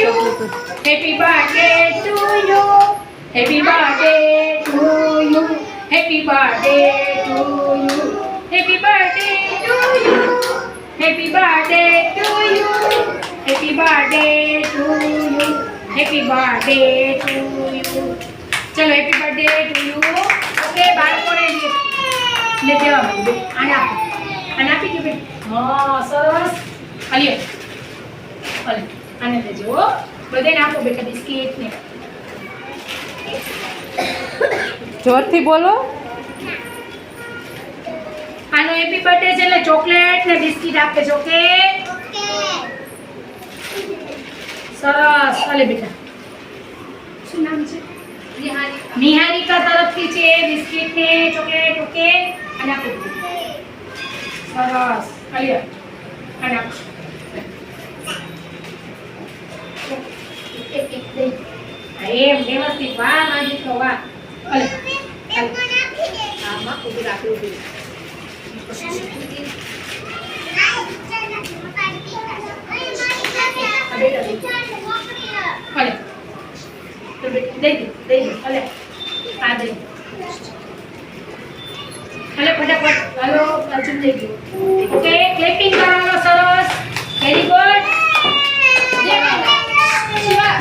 you. Happy birthday to you. Happy birthday to you. Happy birthday to you. Happy birthday to you. Happy birthday to you. Happy birthday to you. Happy birthday to you. ચલો happy birthday to you. Okay બાળકોને લે દેવા માંડે આને આપી દે બેન. હા સરસ. અલ્યો અલે આને લેજો. બધાને આપો બેટા બિસ્કિટ ને. જોરથી બોલો. આનો હેપી બર્થડે છે એટલે ચોકલેટ ને બિસ્કિટ આપે છે. ઓકે સરસ. અલે બેટા શું નામ છે? નિહારિકા તરફથી છે બિસ્કિટ ને ચોકલેટ. ઓકે અને આપો સરસ. અલ્યો અને આપો એમ વ્યવસ્થિત. વાહ માજી તો વાહ. અલે આમાં ઉભી રાખી ઉભી. અલે તો દઈ દે. અલે આ દઈ. અલે ફટાફટ. હાલો અર્જુન દઈ ગયો. ઓકે ક્લેપિંગ કરો સરસ. Very good. જય માતા. શિવા